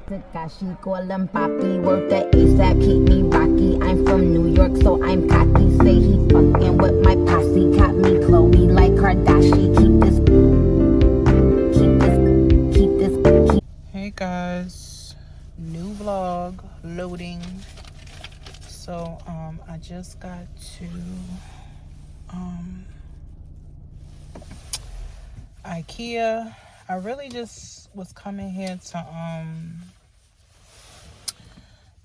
Takashi, call him Poppy. Work the ASAP, keep me rocky. I'm from New York, so I'm cocky. Say he fucking with my posse. Caught me Chloe like Kardashian. Keep. Hey guys, new vlog loading. So I just got to Ikea. I really just was coming here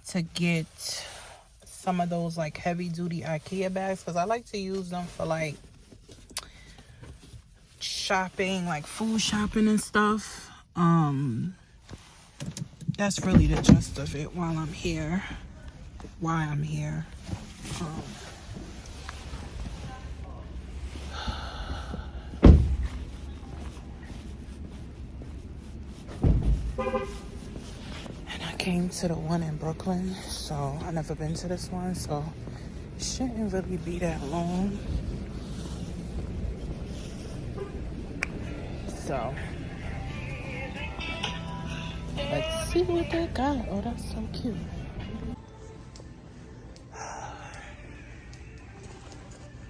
to get some of those like heavy duty Ikea bags because I like to use them for like shopping, like food shopping and stuff. That's really the gist of it while I'm here. Why I'm here. And I came to the one in Brooklyn, so I never been to this one, so it shouldn't really be that long. So let's see what they got. Oh, that's so cute.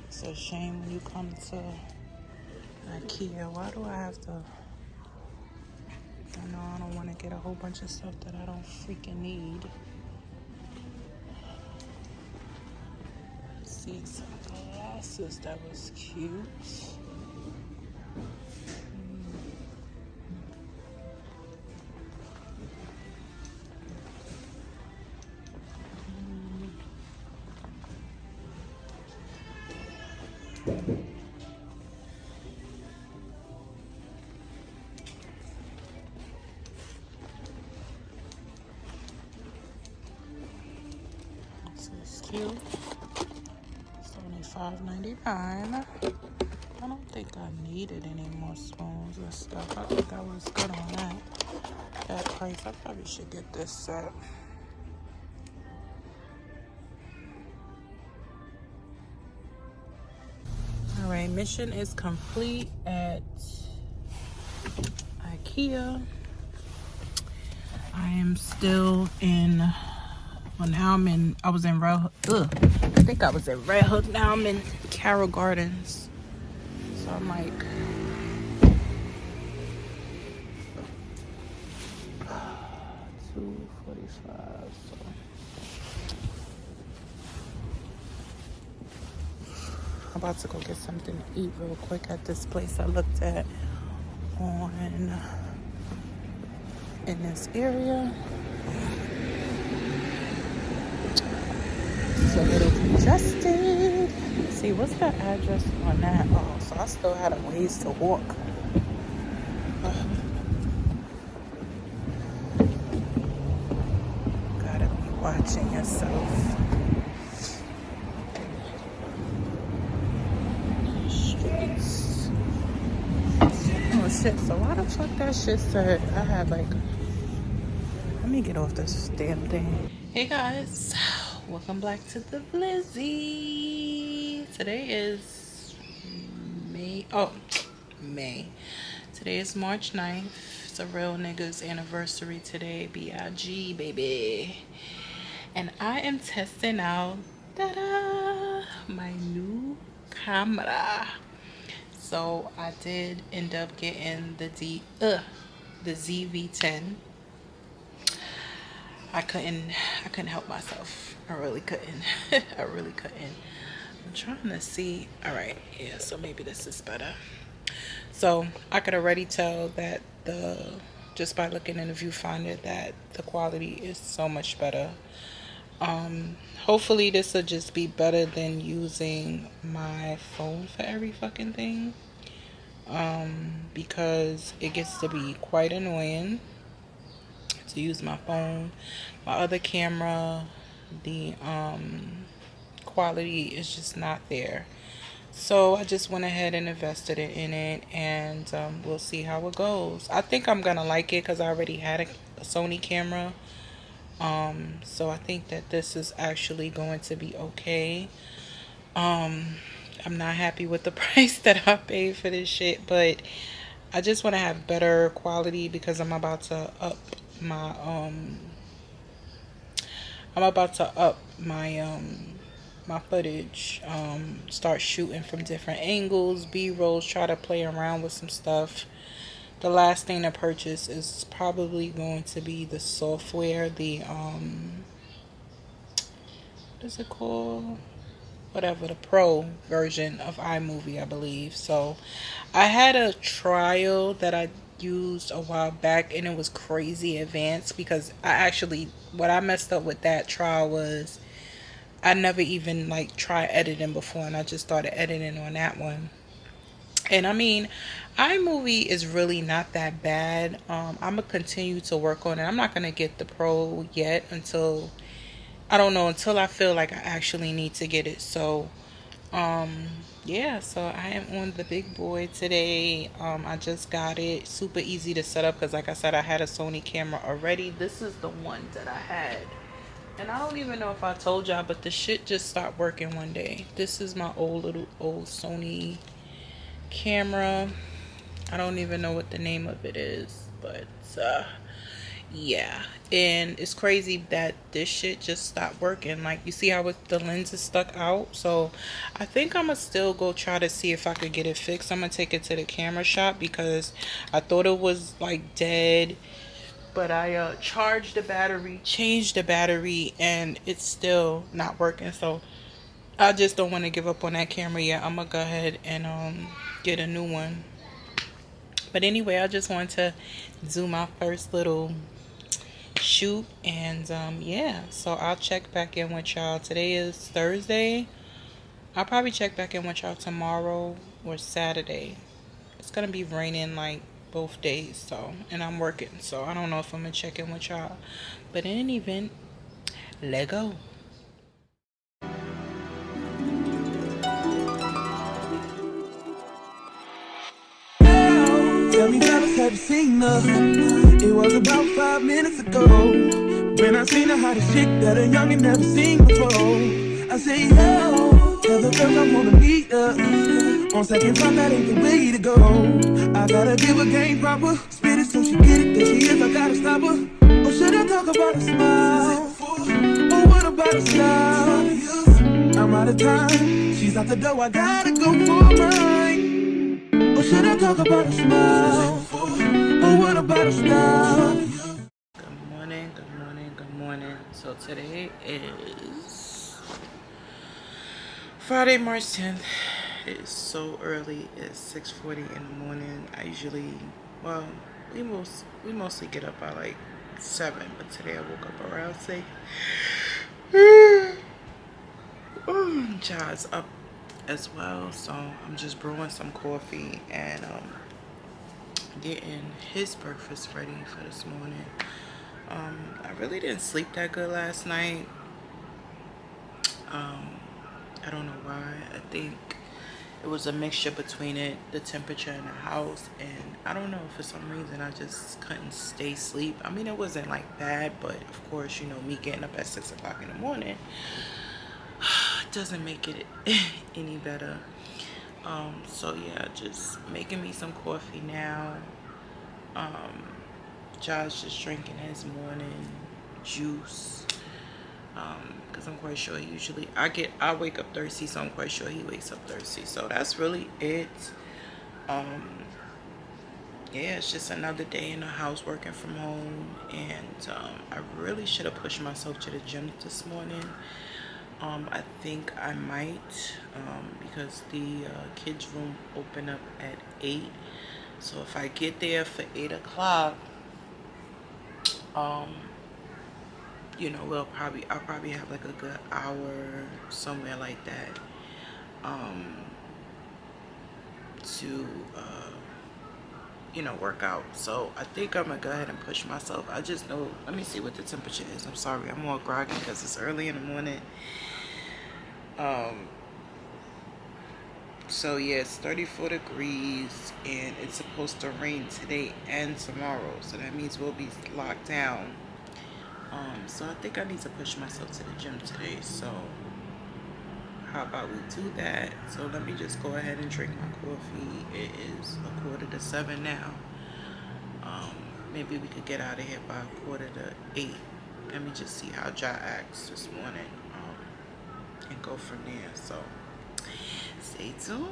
It's a shame when you come to Ikea. Why do I have to? I know I don't want to get a whole bunch of stuff that I don't freaking need. See some glasses that was cute. This is cute. It's only $5.99. I don't think I needed any more spoons and stuff. I think I was good on that price. I probably should get this set. All right, mission is complete at Ikea. I am still in, well now I was in Red Hook. I think I was in Red Hook. Now I'm in Carroll Gardens. So I'm like, $2.45. So I'm about to go get something to eat real quick at this place I looked at in this area. So it'll be congested. Let's see, what's the address on that? Oh, so I still had a ways to walk. Gotta be watching yourself. Streets. Oh shit, so why the fuck that shit said I had like, let me get off this damn thing. Hey guys, welcome back to the Blizzy. Today is May. Today is March 9th. It's a real nigga's anniversary today. B.I.G. baby. And I am testing out my new camera. So I did end up getting the ZV10. I couldn't help myself. I really couldn't. I really couldn't. I'm trying to see. All right, yeah, so maybe this is better. So I could already tell that just by looking in the viewfinder that the quality is so much better. Hopefully this will just be better than using my phone for every fucking thing. Because it gets to be quite annoying to use my phone. My other camera, the quality is just not there. So I just went ahead and invested in it, and we'll see how it goes. I think I'm gonna like it because I already had a Sony camera. So I think that this is actually going to be okay. I'm not happy with the price that I paid for this shit, but I just want to have better quality because I'm about to up my I'm about to up my footage, start shooting from different angles, B-rolls, try to play around with some stuff. The last thing to purchase is probably going to be the software, the what is it called? Whatever, the pro version of iMovie, I believe. So I had a trial that I used a while back and it was crazy advanced because what I messed up with that trial was I never even like tried editing before, and I just started editing on that one. And I mean, iMovie is really not that bad. I'm gonna continue to work on it. I'm not gonna get the pro yet until I don't know, until I feel like I actually need to get it. So yeah, so I am on the big boy today. I just got it. Super easy to set up because like I said, I had a Sony camera already. This is the one that I had. And I don't even know if I told y'all, but the shit just stopped working one day. This is my old Sony camera. I don't even know what the name of it is, but yeah. And it's crazy that this shit just stopped working. Like, you see how the lens is stuck out? So I think I'm gonna still go try to see if I could get it fixed. I'm gonna take it to the camera shop because I thought it was like dead, but I charged the battery, changed the battery, and it's still not working. So I just don't want to give up on that camera yet. I'm gonna go ahead and get a new one. But anyway, I just wanted to do my first little shoot, and yeah, so I'll check back in with y'all. Today is Thursday. I'll probably check back in with y'all tomorrow or Saturday. It's gonna be raining like both days, so, and I'm working, so I don't know if I'm gonna check in with y'all. But in any event, let go. Tell me, fellas, have you seen her? It was about 5 minutes ago when I seen the hottest chick that a youngin' never seen before. I say, yo, tell the girls I wanna meet her. On second thought, that ain't the way to go. I gotta give her game proper, spit it so she get it. There she is, I gotta stop her. Or should I talk about her smile? Or what about her style? I'm out of time, she's out the door, I gotta go for mine. Or should I talk about a smile? Or what about a style? Good morning, good morning, good morning. So today is Friday, March 10th. It's so early. It's 6:40 in the morning. I usually, well, we mostly get up by like 7, but today I woke up around 6. Child's up as well, so I'm just brewing some coffee and getting his breakfast ready for this morning. I really didn't sleep that good last night. I don't know why. I think it was a mixture between the temperature in the house, and I don't know, for some reason I just couldn't stay asleep. I mean, it wasn't like bad, but of course, you know, me getting up at 6 o'clock in the morning doesn't make it any better. So yeah, just making me some coffee now. Josh just drinking his morning juice, because I'm quite sure I wake up thirsty, so I'm quite sure he wakes up thirsty. So that's really it. Yeah, it's just another day in the house working from home, and I really should have pushed myself to the gym this morning. I think I might, because the kids room open up at 8. So if I get there for 8 o'clock, you know, I'll probably have like a good hour, somewhere like that, to you know, work out. So I think I'm gonna go ahead and push myself. I just know, let me see what the temperature is. I'm sorry, I'm more groggy because it's early in the morning. So yeah, it's 34 degrees and it's supposed to rain today and tomorrow, so that means we'll be locked down. So I think I need to push myself to the gym today. So how about we do that? So let me just go ahead and drink my coffee. It is 6:45 now. maybe we could get out of here by 7:45. Let me just see how Jai acts this morning, and go from there. So stay tuned.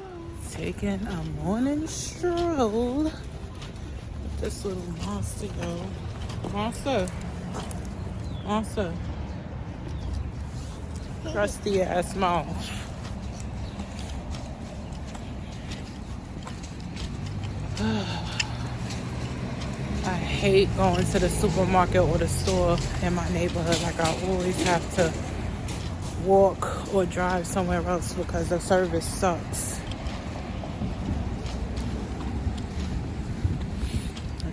Taking a morning stroll with this little monster, yo. Monster. Trusty ass mouth. I hate going to the supermarket or the store in my neighborhood. Like, I always have to walk or drive somewhere else because the service sucks.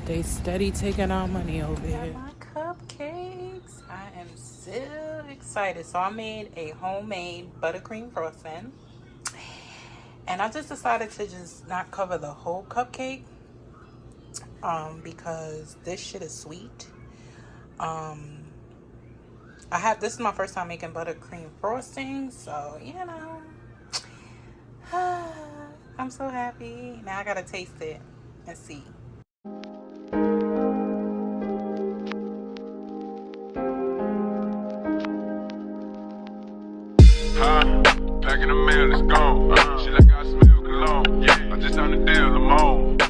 They steady taking our money over here. My cupcakes. I am so excited. So I made a homemade buttercream frosting. And I just decided to just not cover the whole cupcake. Because this shit is sweet. This is my first time making buttercream frosting, so you know, I'm so happy. Now I gotta taste it and see. Back in the mail, it's gone. She like I smell cologne. Yeah, I just on the deal, I'm on.